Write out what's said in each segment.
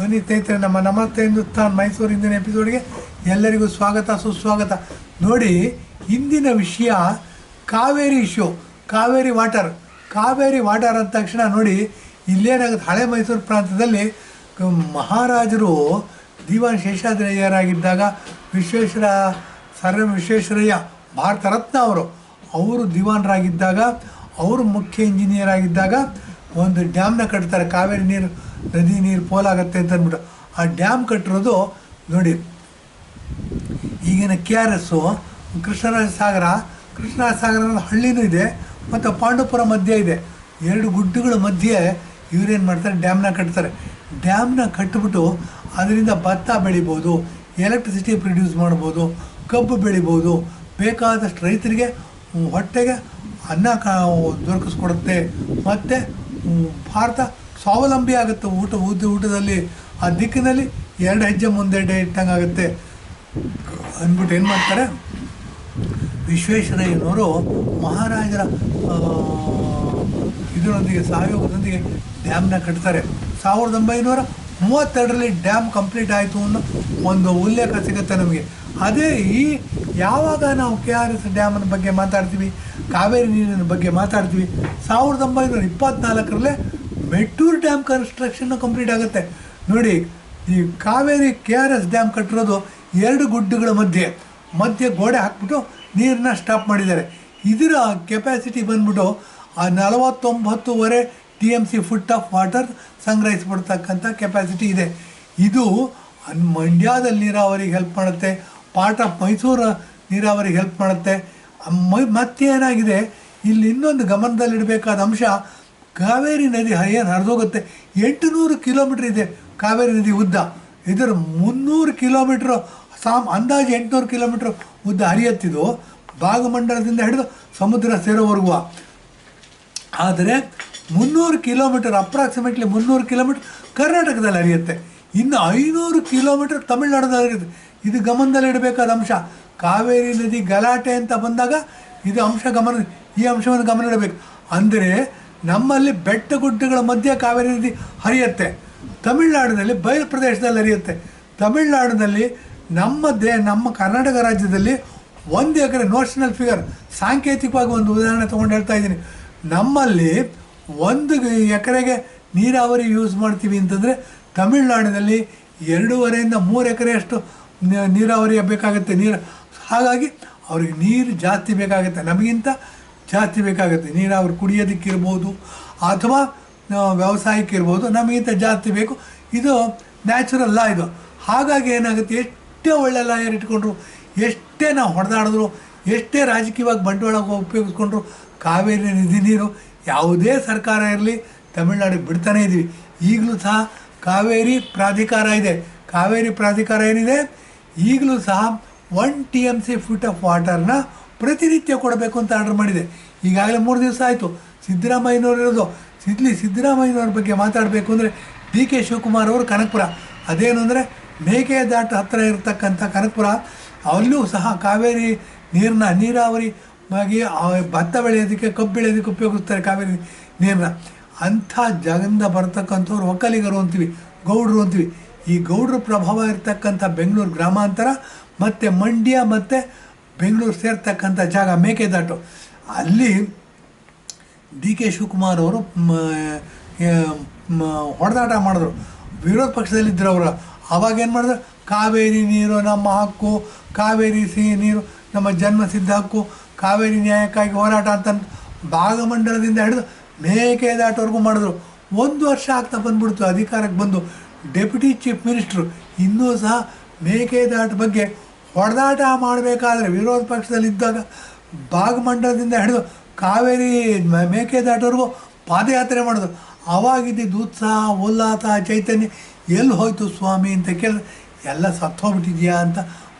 ಬನ್ನಿ ಸ್ನೇಹಿತರೆ, ನಮ್ಮ ನಮಸ್ತೆ ಹಿಂದೂಸ್ತಾನ್ ಮೈಸೂರು ಇಂದಿನ ಎಪಿಸೋಡ್ಗೆ ಎಲ್ಲರಿಗೂ ಸ್ವಾಗತ ಸುಸ್ವಾಗತ. ನೋಡಿ, ಇಂದಿನ ವಿಷಯ ಕಾವೇರಿ ಇಶ್ಯೂ. ಕಾವೇರಿ ವಾಟರ್ ಅಂದ ತಕ್ಷಣ ನೋಡಿ ಇಲ್ಲೇನಾಗುತ್ತೆ, ಹಳೆ ಮೈಸೂರು ಪ್ರಾಂತದಲ್ಲಿ ಮಹಾರಾಜರು ದಿವಾನ್ ಶೇಷಾದ್ರಯ್ಯರಾಗಿದ್ದಾಗ ವಿಶ್ವೇಶ್ವರಯ್ಯ ಭಾರತ ರತ್ನ ಅವರು ದಿವಾನರಾಗಿದ್ದಾಗ, ಅವರು ಮುಖ್ಯ ಇಂಜಿನಿಯರ್ ಆಗಿದ್ದಾಗ ಒಂದು ಡ್ಯಾಮ್ನ ಕಟ್ತಾರೆ. ಕಾವೇರಿ ನದಿ ನೀರು ಪೋಲಾಗತ್ತೆ ಅಂತ ಅಂದ್ಬಿಟ್ಟು ಆ ಡ್ಯಾಮ್ ಕಟ್ಟಿರೋದು ನೋಡಿ ಈಗಿನ KRS, ಕೃಷ್ಣರಾಜ ಸಾಗರ ಹಳ್ಳಿನೂ ಇದೆ ಮತ್ತು ಪಾಂಡವಪುರ ಮಧ್ಯೆ ಇದೆ. ಎರಡು ಗುಡ್ಡಗಳ ಮಧ್ಯೆ ಇವರೇನು ಮಾಡ್ತಾರೆ, ಡ್ಯಾಮ್ನ ಕಟ್ತಾರೆ. ಡ್ಯಾಮ್ನ ಕಟ್ಟಿಬಿಟ್ಟು ಅದರಿಂದ ಭತ್ತ ಬೆಳಿಬೋದು, ಎಲೆಕ್ಟ್ರಿಸಿಟಿ ಪ್ರೊಡ್ಯೂಸ್ ಮಾಡ್ಬೋದು, ಕಬ್ಬು ಬೆಳಿಬೋದು, ಬೇಕಾದಷ್ಟು ರೈತರಿಗೆ ಹೊಟ್ಟೆಗೆ ಅನ್ನ ದೊರಕಿಸ್ಕೊಡುತ್ತೆ. ಮತ್ತು ಭಾರತ ಸ್ವಾವಲಂಬಿ ಆಗುತ್ತೆ ಊಟದಲ್ಲಿ. ಆ ದಿಕ್ಕಿನಲ್ಲಿ 2 ಹೆಜ್ಜೆ ಮುಂದೆ ಇಟ್ಟಂಗೆ ಆಗುತ್ತೆ ಅಂದ್ಬಿಟ್ಟು ಏನು ಮಾಡ್ತಾರೆ, ವಿಶ್ವೇಶ್ವರಯ್ಯನವರು ಮಹಾರಾಜರ ಇದರೊಂದಿಗೆ ಸಹಯೋಗದೊಂದಿಗೆ ಡ್ಯಾಮ್ನ ಕಟ್ತಾರೆ. 1932ರಲ್ಲಿ ಡ್ಯಾಮ್ ಕಂಪ್ಲೀಟ್ ಆಯಿತು ಅನ್ನೋ ಒಂದು ಉಲ್ಲೇಖ ಸಿಗುತ್ತೆ ನಮಗೆ. ಅದೇ ಯಾವಾಗ ನಾವು KRS ಡ್ಯಾಮನ ಬಗ್ಗೆ ಮಾತಾಡ್ತೀವಿ, ಕಾವೇರಿ ನೀರಿನ ಬಗ್ಗೆ ಮಾತಾಡ್ತೀವಿ, 1924ರಲ್ಲೇ ಮೆಟ್ಟೂರು ಡ್ಯಾಮ್ ಕನ್ಸ್ಟ್ರಕ್ಷನ್ನು ಕಂಪ್ಲೀಟ್ ಆಗುತ್ತೆ. ನೋಡಿ, ಈ ಕಾವೇರಿ KRS ಡ್ಯಾಮ್ ಕಟ್ಟಿರೋದು 2 ಗುಡ್ಡಗಳ ಮಧ್ಯೆ ಗೋಡೆ ಹಾಕ್ಬಿಟ್ಟು ನೀರನ್ನ ಸ್ಟಾಪ್ ಮಾಡಿದ್ದಾರೆ. ಇದರ ಕೆಪಾಸಿಟಿ ಬಂದ್ಬಿಟ್ಟು 49.5 TMC ಫುಟ್ ಆಫ್ ವಾಟರ್ ಸಂಗ್ರಹಿಸ್ಬಿಡ್ತಕ್ಕಂಥ ಕೆಪಾಸಿಟಿ ಇದೆ. ಇದು ಮಂಡ್ಯದಲ್ಲಿ ನೀರಾವರಿಗೆ ಹೆಲ್ಪ್ ಮಾಡುತ್ತೆ, ಪಾರ್ಟ್ ಆಫ್ ಮೈಸೂರು ನೀರಾವರಿಗೆ ಹೆಲ್ಪ್ ಮಾಡುತ್ತೆ. ಮತ್ತೇನಾಗಿದೆ, ಇಲ್ಲಿ ಇನ್ನೊಂದು ಗಮನದಲ್ಲಿಡಬೇಕಾದ ಅಂಶ, ಕಾವೇರಿ ನದಿ ಏನು ಹರಿದೋಗುತ್ತೆ, 800 ಕಿಲೋಮೀಟ್ರ್ ಇದೆ ಕಾವೇರಿ ನದಿ ಉದ್ದ. ಇದರ 300 ಕಿಲೋಮೀಟ್ರ್ ಅಂದಾಜು 800 ಕಿಲೋಮೀಟ್ರ್ ಉದ್ದ ಹರಿಯುತ್ತಿದ್ದು ಭಾಗಮಂಡಲದಿಂದ ಹಿಡಿದು ಸಮುದ್ರ ಸೇರೋವರೆಗೂ. ಆದರೆ 300 ಕಿಲೋಮೀಟರ್, ಅಪ್ರಾಕ್ಸಿಮೇಟ್ಲಿ 300 ಕಿಲೋಮೀಟ್ರ್ ಕರ್ನಾಟಕದಲ್ಲಿ ಹರಿಯುತ್ತೆ, ಇನ್ನು 500 ಕಿಲೋಮೀಟ್ರ್ ತಮಿಳುನಾಡದಲ್ಲಿ ಹರಿಯುತ್ತೆ. ಇದು ಗಮನದಲ್ಲಿಡಬೇಕಾದ ಅಂಶ. ಕಾವೇರಿ ನದಿ ಗಲಾಟೆ ಅಂತ ಬಂದಾಗ ಈ ಅಂಶವನ್ನು ಗಮನ ಇಡಬೇಕು. ಅಂದರೆ ನಮ್ಮಲ್ಲಿ ಬೆಟ್ಟ ಗುಡ್ಡಗಳ ಮಧ್ಯೆ ಕಾವೇರಿ ನದಿ ಹರಿಯುತ್ತೆ, ತಮಿಳುನಾಡಿನಲ್ಲಿ ಬಯಲು ಪ್ರದೇಶದಲ್ಲಿ ಹರಿಯುತ್ತೆ. ತಮಿಳುನಾಡಿನಲ್ಲಿ ನಮ್ಮ ಕರ್ನಾಟಕ ರಾಜ್ಯದಲ್ಲಿ 1 ಎಕರೆ ನೋಷನಲ್ ಫಿಗರ್, ಸಾಂಕೇತಿಕವಾಗಿ ಒಂದು ಉದಾಹರಣೆ ತೊಗೊಂಡು ಹೇಳ್ತಾ ಇದ್ದೀನಿ. ನಮ್ಮಲ್ಲಿ 1 ಎಕರೆಗೆ ನೀರಾವರಿ ಯೂಸ್ ಮಾಡ್ತೀವಿ ಅಂತಂದರೆ ತಮಿಳುನಾಡಿನಲ್ಲಿ 2.5 ಇಂದ 3 ಎಕರೆಯಷ್ಟು ನೀರಾವರಿ ಬೇಕಾಗುತ್ತೆ. ಹಾಗಾಗಿ ಅವ್ರಿಗೆ ನೀರು ಜಾಸ್ತಿ ಬೇಕಾಗುತ್ತೆ, ನಮಗಿಂತ ಜಾಸ್ತಿ ಬೇಕಾಗುತ್ತೆ. ನೀರಾವರಿ ಕುಡಿಯೋದಕ್ಕಿರ್ಬೋದು ಅಥವಾ ವ್ಯವಸಾಯಕ್ಕಿರ್ಬೋದು, ನಮಗಿಂತ ಜಾಸ್ತಿ ಬೇಕು. ಇದು ನ್ಯಾಚುರಲ್ ಲಾ ಇದು. ಹಾಗಾಗಿ ಏನಾಗುತ್ತೆ, ಎಷ್ಟೇ ಒಳ್ಳೆ ಲಾಯರ್ ಇಟ್ಕೊಂಡ್ರು, ಎಷ್ಟೇ ನಾವು ಹೊಡೆದಾಡಿದ್ರು, ಎಷ್ಟೇ ರಾಜಕೀಯವಾಗಿ ಬಂಡವಾಳ ಉಪಯೋಗಿಸ್ಕೊಂಡ್ರು, ಕಾವೇರಿ ನದಿ ನೀರು ಯಾವುದೇ ಸರ್ಕಾರ ಇರಲಿ ತಮಿಳುನಾಡಿಗೆ ಬಿಡ್ತಾನೇ ಇದ್ದೀವಿ. ಈಗಲೂ ಸಹ ಕಾವೇರಿ ಪ್ರಾಧಿಕಾರ ಏನಿದೆ, ಈಗಲೂ ಸಹ 1 TMC ಫುಟ್ ಆಫ್ ವಾಟರ್ನ ಪ್ರತಿನಿತ್ಯ ಕೊಡಬೇಕು ಅಂತ ಆರ್ಡರ್ ಮಾಡಿದೆ. ಈಗಾಗಲೇ 3 ದಿವಸ ಆಯಿತು. ಸಿದ್ದರಾಮಯ್ಯನವರು ಸಿದ್ದರಾಮಯ್ಯನವ್ರ ಬಗ್ಗೆ ಮಾತಾಡಬೇಕು ಅಂದರೆ DK ಶಿವಕುಮಾರ್ ಅವರು ಕನಕಪುರ, ಅದೇನು ಅಂದರೆ ಮೇಕೆದಾಟು ಹತ್ತಿರ ಇರತಕ್ಕಂಥ ಕನಕಪುರ, ಅಲ್ಲೂ ಸಹ ಕಾವೇರಿ ನೀರಾವರಿಯಾಗಿ ಭತ್ತ ಬೆಳೆಯೋದಕ್ಕೆ, ಕಬ್ಬು ಬೆಳೆಯೋದಕ್ಕೆ ಉಪಯೋಗಿಸ್ತಾರೆ ಕಾವೇರಿ ನೀರನ್ನ. ಅಂಥ ಜಾಗದಿಂದ ಬರ್ತಕ್ಕಂಥವ್ರು ಒಕ್ಕಲಿಗರು ಅಂತೀವಿ, ಗೌಡರು ಅಂತೀವಿ. ಈ ಗೌಡ್ರ ಪ್ರಭಾವ ಇರ್ತಕ್ಕಂಥ ಬೆಂಗಳೂರು ಗ್ರಾಮಾಂತರ ಮತ್ತು ಮಂಡ್ಯ ಮತ್ತು ಬೆಂಗಳೂರು ಸೇರ್ತಕ್ಕಂಥ ಜಾಗ ಮೇಕೆದಾಟು. ಅಲ್ಲಿ DK ಶಿವಕುಮಾರ್ ಅವರು ಹೊಡೆದಾಟ ಮಾಡಿದ್ರು, ವಿರೋಧ ಪಕ್ಷದಲ್ಲಿದ್ದರು ಅವರು. ಆವಾಗೇನು ಮಾಡಿದ್ರು, ಕಾವೇರಿ ನೀರು ನಮ್ಮ ಹಕ್ಕು, ಕಾವೇರಿ ನೀರು ನಮ್ಮ ಜನ್ಮಸಿದ್ಧ ಹಕ್ಕು, ಕಾವೇರಿ ನ್ಯಾಯಕ್ಕಾಗಿ ಹೋರಾಟ ಅಂತ ಭಾಗಮಂಡಲದಿಂದ ಹಿಡಿದು ಮೇಕೆದಾಟವರೆಗೂ ಮಾಡಿದ್ರು. 1 ವರ್ಷ ಆಗ್ತಾ ಬಂದ್ಬಿಡ್ತು ಅಧಿಕಾರಕ್ಕೆ ಬಂದು. ಡೆಪ್ಯೂಟಿ ಚೀಫ್ ಮಿನಿಸ್ಟ್ರು ಇನ್ನೂ ಸಹ ಮೇಕೆದಾಟು ಬಗ್ಗೆ ಹೊಡೆದಾಟ ಮಾಡಬೇಕಾದ್ರೆ ವಿರೋಧ ಪಕ್ಷದಲ್ಲಿದ್ದಾಗ ಭಾಗಮಂಡಲದಿಂದ ಹಿಡಿದು ಕಾವೇರಿ ಮೇಕೆದಾಟವರೆಗೂ ಪಾದಯಾತ್ರೆ ಮಾಡಿದ್ರು. ಆವಾಗಿದ್ದಿದ್ದು ಉತ್ಸಾಹ, ಉಲ್ಲಾಸ, ಚೈತನ್ಯ ಎಲ್ಲಿ ಹೋಯ್ತು ಸ್ವಾಮಿ ಅಂತ ಕೇಳಿದ್ರೆ ಎಲ್ಲ ಸತ್ತೋಗ್ಬಿಟ್ಟಿದೆಯಾ ಅಂತ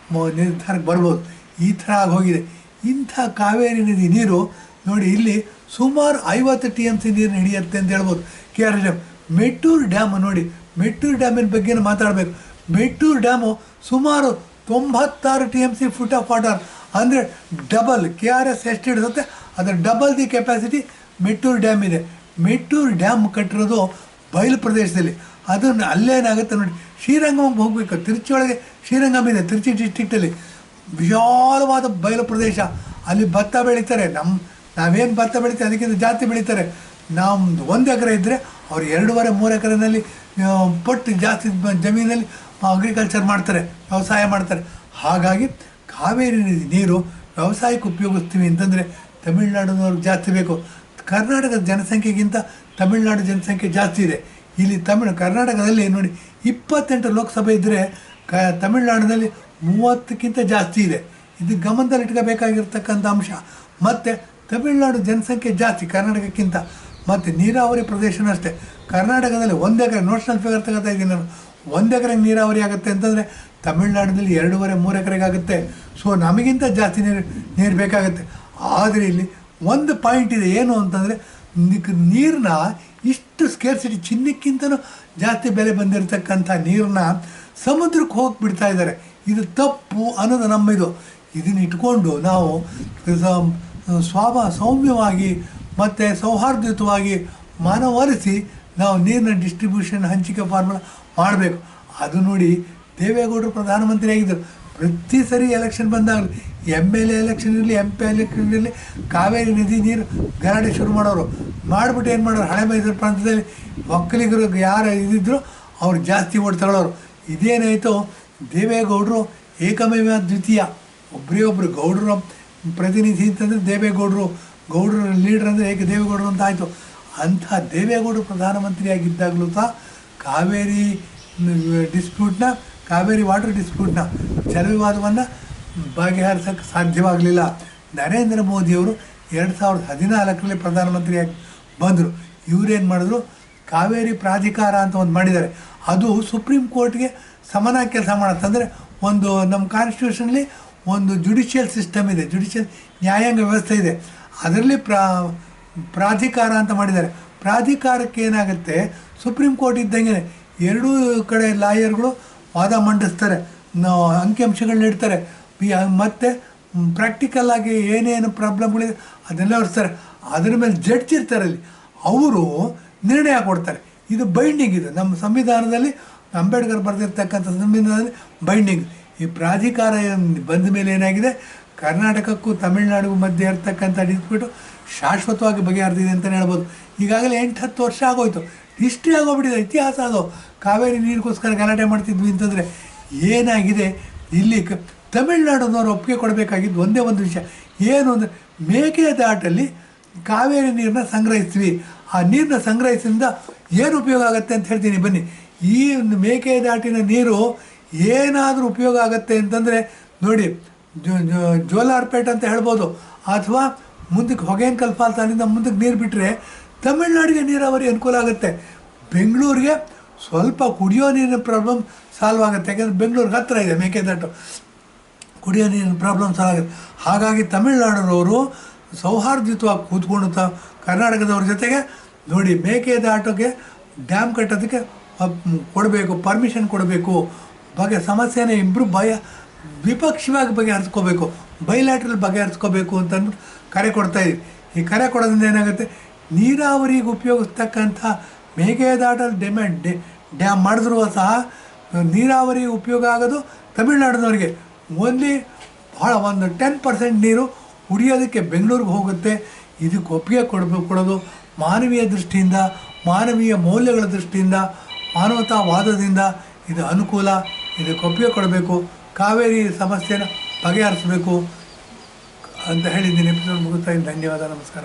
ನಿರ್ಧಾರಕ್ಕೆ ಬರ್ಬೋದು. ಈ ಥರ ಆಗೋಗಿದೆ. ಇಂಥ ಕಾವೇರಿ ನದಿ ನೀರು ನೋಡಿ, ಇಲ್ಲಿ ಸುಮಾರು 50 TMC ನೀರು ಹಿಡಿಯುತ್ತೆ ಅಂತ ಹೇಳ್ಬೋದು KRS ಡ್ಯಾಮ್. ಮೆಟ್ಟೂರು ಡ್ಯಾಮ್ ನೋಡಿ, ಮೆಟ್ಟೂರು ಡ್ಯಾಮಿನ ಬಗ್ಗೆ ಮಾತಾಡಬೇಕು. ಮೆಟ್ಟೂರು ಡ್ಯಾಮು ಸುಮಾರು 96 TMC ಫುಟ್ ಆಫ್ ವಾಟರ್, ಅಂದರೆ ಡಬಲ್ KRS ಎಷ್ಟು ಹಿಡಿಸುತ್ತೆ ಅದರ double the capacity Mettur dam ಇದೆ. ಮೆಟ್ಟೂರು ಡ್ಯಾಮ್ ಕಟ್ಟಿರೋದು ಬಯಲು ಪ್ರದೇಶದಲ್ಲಿ. ಅದನ್ನು ಅಲ್ಲೇನಾಗುತ್ತೆ ನೋಡಿ, ಶ್ರೀರಂಗಮ್ಗೆ ಹೋಗಬೇಕು. ತಿರುಚಿ ಒಳಗೆ ಶ್ರೀರಂಗಮ್ ಇದೆ, ತಿರುಚಿ ಡಿಸ್ಟ್ರಿಕ್ಟಲ್ಲಿ ವಿಶಾಲವಾದ ಬಯಲು ಪ್ರದೇಶ. ಅಲ್ಲಿ ಭತ್ತ ಬೆಳೀತಾರೆ. ನಾವೇನು ಭತ್ತ ಬೆಳಿತೀವಿ ಅದಕ್ಕಿಂತ ಜಾಸ್ತಿ ಬೆಳೀತಾರೆ. ನಮ್ಮದು 1 ಎಕರೆ ಇದ್ದರೆ ಅವ್ರು 2.5-3 ಎಕರೆನಲ್ಲಿ ಪಟ್ಟು ಜಾಸ್ತಿ ಜಮೀನಲ್ಲಿ ಅಗ್ರಿಕಲ್ಚರ್ ಮಾಡ್ತಾರೆ, ವ್ಯವಸಾಯ ಮಾಡ್ತಾರೆ. ಹಾಗಾಗಿ ಕಾವೇರಿ ನೀರು ವ್ಯವಸಾಯಕ್ಕೆ ಉಪಯೋಗಿಸ್ತೀವಿ ಅಂತಂದರೆ ತಮಿಳ್ನಾಡಿನವ್ರಿಗೆ ಜಾಸ್ತಿ ಬೇಕು. ಕರ್ನಾಟಕದ ಜನಸಂಖ್ಯೆಗಿಂತ ತಮಿಳ್ನಾಡು ಜನಸಂಖ್ಯೆ ಜಾಸ್ತಿ ಇದೆ. ಇಲ್ಲಿ ಕರ್ನಾಟಕದಲ್ಲಿ ನೋಡಿ 28 ಲೋಕಸಭೆ ಇದ್ದರೆ ತಮಿಳ್ನಾಡಿನಲ್ಲಿ 30ಕ್ಕಿಂತ ಜಾಸ್ತಿ ಇದೆ. ಇದು ಗಮನದಲ್ಲಿಟ್ಕೋಬೇಕಾಗಿರ್ತಕ್ಕಂಥ ಅಂಶ. ಮತ್ತು ತಮಿಳ್ನಾಡು ಜನಸಂಖ್ಯೆ ಜಾಸ್ತಿ ಕರ್ನಾಟಕಕ್ಕಿಂತ. ಮತ್ತು ನೀರಾವರಿ ಪ್ರದೇಶನೂ ಅಷ್ಟೇ. ಕರ್ನಾಟಕದಲ್ಲಿ 1 ಎಕರೆ ನೋಷನಲ್ ಫಿಗರ್ ತಗೋತಾ ಇದ್ದೀನಿ ನಾನು, 1 ಎಕರೆಗೆ ನೀರಾವರಿ ಆಗುತ್ತೆ ಅಂತಂದರೆ ತಮಿಳ್ನಾಡಿನಲ್ಲಿ 2.5-3 ಎಕರೆಗೆ ಆಗುತ್ತೆ. ಸೊ ನಮಗಿಂತ ಜಾಸ್ತಿ ನೀರು ಬೇಕಾಗುತ್ತೆ. ಆದರೆ ಇಲ್ಲಿ ಒಂದು ಪಾಯಿಂಟ್ ಇದೆ, ಏನು ಅಂತಂದರೆ ನೀರನ್ನ ಇಷ್ಟು ಸ್ಕೇರ್ಸಿಟಿ, ಚಿನ್ನಕ್ಕಿಂತಲೂ ಜಾಸ್ತಿ ಬೆಲೆ ಬಂದಿರತಕ್ಕಂಥ ನೀರನ್ನ ಸಮುದ್ರಕ್ಕೆ ಹೋಗಿ ಬಿಡ್ತಾ ಇದ್ದಾರೆ. ಇದು ತಪ್ಪು ಅನ್ನೋದು ನಮ್ಮಿದು. ಇದನ್ನು ಇಟ್ಕೊಂಡು ನಾವು ಸೌಮ್ಯವಾಗಿ ಮತ್ತು ಸೌಹಾರ್ದಯುತವಾಗಿ ಮನವೊಲಿಸಿ ನಾವು ನೀರಿನ ಡಿಸ್ಟ್ರಿಬ್ಯೂಷನ್ ಹಂಚಿಕೆ ಫಾರ್ಮುಲಾ ಮಾಡಬೇಕು. ಅದು ನೋಡಿ, ದೇವೇಗೌಡರು ಪ್ರಧಾನಮಂತ್ರಿ ಆಗಿದ್ದರು. ಪ್ರತಿ ಸರಿ ಎಲೆಕ್ಷನ್ ಬಂದಾಗಲೂ MLA ಎಲೆಕ್ಷನ್ ಇರಲಿ, MP ಎಲೆಕ್ಷನ್ ಇರಲಿ, ಕಾವೇರಿ ನದಿ ನೀರು ಗಲಾಟೆ ಶುರು ಮಾಡೋರು. ಮಾಡಿಬಿಟ್ಟು ಏನು ಮಾಡೋರು, ಹಳೆ ಮೈಸೂರು ಪ್ರಾಂತ್ಯದಲ್ಲಿ ಒಕ್ಕಲಿಗರು ಯಾರು ಇದ್ದಿದ್ರು ಅವ್ರು ಜಾಸ್ತಿ ಓಟ್ ತಗೊಳ್ಳೋರು. ಇದೇನಾಯಿತು, ದೇವೇಗೌಡರು ಏಕಮೇವ ದ್ವಿತೀಯ, ಒಬ್ಬರೇ ಒಬ್ಬರು ಗೌಡರು ಪ್ರತಿನಿಧಿ ಅಂತಂದರೆ ದೇವೇಗೌಡರು, ಗೌಡರ ಲೀಡ್ರ್ ಅಂದರೆ ದೇವೇಗೌಡರು ಅಂತ ಆಯಿತು. ಅಂಥ ದೇವೇಗೌಡರು ಪ್ರಧಾನಮಂತ್ರಿಯಾಗಿದ್ದಾಗಲೂ ಸಹ ಕಾವೇರಿ ಡಿಸ್ಪ್ಯೂಟ್ನ, ಕಾವೇರಿ ವಾಟರ್ ಡಿಸ್ಪ್ಯೂಟ್ನ ಜಲವಿವಾದವನ್ನು ಬಗೆಹರಿಸೋಕ್ಕೆ ಸಾಧ್ಯವಾಗಲಿಲ್ಲ. ನರೇಂದ್ರ ಮೋದಿಯವರು 2014ರಲ್ಲಿ ಪ್ರಧಾನಮಂತ್ರಿಯಾಗಿ ಬಂದರು. ಇವರೇನು ಮಾಡಿದ್ರು, ಕಾವೇರಿ ಪ್ರಾಧಿಕಾರ ಅಂತ ಒಂದು ಮಾಡಿದ್ದಾರೆ. ಅದು ಸುಪ್ರೀಂ ಕೋರ್ಟ್ಗೆ ಸಮನಾಗಿ ಕೆಲಸ ಮಾಡುತ್ತೆ. ಅಂದರೆ ಒಂದು ನಮ್ಮ ಕಾನ್ಸ್ಟಿಟ್ಯೂಷನಲ್ಲಿ ಒಂದು ಜುಡಿಷಿಯಲ್ ಸಿಸ್ಟಮ್ ಇದೆ, ಜುಡಿಷಿಯಲ್ ನ್ಯಾಯಾಂಗ ವ್ಯವಸ್ಥೆ ಇದೆ. ಅದರಲ್ಲಿ ಪ್ರಾಧಿಕಾರ ಅಂತ ಮಾಡಿದ್ದಾರೆ. ಪ್ರಾಧಿಕಾರಕ್ಕೆ ಏನಾಗುತ್ತೆ, ಸುಪ್ರೀಂ ಕೋರ್ಟ್ ಇದ್ದಂಗೆ ಎರಡೂ ಕಡೆ ಲಾಯರ್ಗಳು ವಾದ ಮಂಡಿಸ್ತಾರೆ, ಅಂಕಿಅಂಶಗಳನ್ನ ಇಡ್ತಾರೆ, ಮತ್ತು ಪ್ರಾಕ್ಟಿಕಲ್ಲಾಗಿ ಏನೇನು ಪ್ರಾಬ್ಲಮ್ಗಳಿದೆ ಅದನ್ನೆಲ್ಲ ಹೊರಿಸ್ತಾರೆ. ಅದರ ಮೇಲೆ ಜಡ್ಜ್ ಇರ್ತಾರೆ, ಅಲ್ಲಿ ಅವರು ನಿರ್ಣಯ ಕೊಡ್ತಾರೆ. ಇದು ಬೈಂಡಿಂಗ್. ಇದು ನಮ್ಮ ಸಂವಿಧಾನದಲ್ಲಿ, ಅಂಬೇಡ್ಕರ್ ಬರೆದಿರ್ತಕ್ಕಂಥ ಸಂವಿಧಾನದಲ್ಲಿ ಬೈಂಡಿಂಗ್. ಈ ಪ್ರಾಧಿಕಾರ ಬಂದ ಮೇಲೆ ಏನಾಗಿದೆ, ಕರ್ನಾಟಕಕ್ಕೂ ತಮಿಳುನಾಡಿಗೂ ಮಧ್ಯೆ ಇರ್ತಕ್ಕಂಥ ಡಿಸ್ಪ್ಯೂಟು ಶಾಶ್ವತವಾಗಿ ಬಗೆಹರಿದಿದೆ ಅಂತಲೇ ಹೇಳ್ಬೋದು. ಈಗಾಗಲೇ 8-10 ವರ್ಷ ಆಗೋಯ್ತು, ಹಿಸ್ಟ್ರಿ ಆಗೋಗ್ಬಿಟ್ಟಿದೆ, ಇತಿಹಾಸ. ಅದು ಕಾವೇರಿ ನೀರಿಗೋಸ್ಕರ ಗಲಾಟೆ ಮಾಡ್ತಿದ್ವಿ ಅಂತಂದರೆ ಏನಾಗಿದೆ, ಇಲ್ಲಿ ತಮಿಳ್ನಾಡಿನವರು ಒಪ್ಪಿಗೆ ಕೊಡಬೇಕಾಗಿದ್ದು ಒಂದೇ ಒಂದು ವಿಷಯ ಏನು ಅಂದರೆ, ಮೇಕೆದಾಟಲ್ಲಿ ಕಾವೇರಿ ನೀರನ್ನ ಸಂಗ್ರಹಿಸ್ತೀವಿ, ಆ ನೀರನ್ನ ಸಂಗ್ರಹಿಸಿದಿಂದ ಏನು ಉಪಯೋಗ ಆಗುತ್ತೆ ಅಂತ ಹೇಳ್ತೀನಿ ಬನ್ನಿ. ಈ ಮೇಕೆದಾಟಿನ ನೀರು ಏನಾದರೂ ಉಪಯೋಗ ಆಗುತ್ತೆ ಅಂತಂದರೆ ನೋಡಿ, ಜೋಲಾರ್ಪೇಟ್ ಅಂತ ಹೇಳ್ಬೋದು, ಅಥವಾ ಮುಂದಕ್ಕೆ ಹೊಗೇನಕಲ್ ಫಾಲ್ಸ್, ಅಲ್ಲಿಂದ ಮುಂದಕ್ಕೆ ನೀರು ಬಿಟ್ಟರೆ ತಮಿಳ್ನಾಡಿಗೆ ನೀರಾವರಿ ಅನುಕೂಲ ಆಗುತ್ತೆ. ಬೆಂಗಳೂರಿಗೆ ಸ್ವಲ್ಪ ಕುಡಿಯೋ ನೀರಿನ ಪ್ರಾಬ್ಲಮ್ ಸಾಲ್ವ್ ಆಗುತ್ತೆ, ಯಾಕೆಂದರೆ ಬೆಂಗಳೂರಿಗೆ ಹತ್ತಿರ ಇದೆ ಮೇಕೆದಾಟು, ಕುಡಿಯೋ ನೀರಿನ ಪ್ರಾಬ್ಲಮ್ ಸಾಲ್ವ್ ಆಗುತ್ತೆ. ಹಾಗಾಗಿ ತಮಿಳ್ನಾಡಿನವರು ಸೌಹಾರ್ದಯುತವಾಗಿ ಕೂತ್ಕೊಂಡು ಕರ್ನಾಟಕದವ್ರ ಜೊತೆಗೆ ನೋಡಿ ಮೇಕೆದಾಟಕ್ಕೆ ಡ್ಯಾಮ್ ಕಟ್ಟೋದಕ್ಕೆ ಕೊಡಬೇಕು, ಪರ್ಮಿಷನ್ ಕೊಡಬೇಕು, ಸಮಸ್ಯೆನೇ ಇಬ್ಬರು ದ್ವಿಪಕ್ಷೀಯವಾಗಿ ಬಗೆಹರಿಸ್ಕೋಬೇಕು, ಬೈಲ್ಯಾಟ್ರಲ್ ಬಗೆಹರಿಸ್ಕೋಬೇಕು ಅಂತ ಅಂದ್ಬಿಟ್ಟು ಕರೆ ಕೊಡ್ತಾಯಿದ್ವಿ. ಈ ಕರೆ ಕೊಡೋದ್ರಿಂದ ಏನಾಗುತ್ತೆ, ನೀರಾವರಿಗೆ ಉಪಯೋಗಿಸ್ತಕ್ಕಂಥ ಮೇಕೆದಾಟಲ್ಲಿ ಡ್ಯಾಮ್ ಮಾಡಿದ್ರೂ ಸಹ ನೀರಾವರಿ ಉಪಯೋಗ ಆಗೋದು ತಮಿಳ್ನಾಡಿನವ್ರಿಗೆ. ಓನ್ಲಿ ಭಾಳ ಒಂದು 10% ನೀರು ಕುಡಿಯೋದಕ್ಕೆ ಬೆಂಗಳೂರಿಗೆ ಹೋಗುತ್ತೆ. ಇದಕ್ಕೆ ಒಪ್ಪಿಗೆ ಕೊಡೋದು ಮಾನವೀಯ ದೃಷ್ಟಿಯಿಂದ, ಮಾನವೀಯ ಮೌಲ್ಯಗಳ ದೃಷ್ಟಿಯಿಂದ, ಮಾನವತಾವಾದದಿಂದ ಇದು ಅನುಕೂಲ. ಇದಕ್ಕೆ ಒಪ್ಪಿಗೆ ಕೊಡಬೇಕು, ಕಾವೇರಿ ಸಮಸ್ಯೆನ ಬಗೆಹರಿಸಬೇಕು ಅಂತ ಹೇಳಿದ್ದೀನಿ. ಎಪಿಸೋಡ್ ಮುಗಿಸ್ತಾ ಇದ್ದೀನಿ. ಧನ್ಯವಾದ, ನಮಸ್ಕಾರ.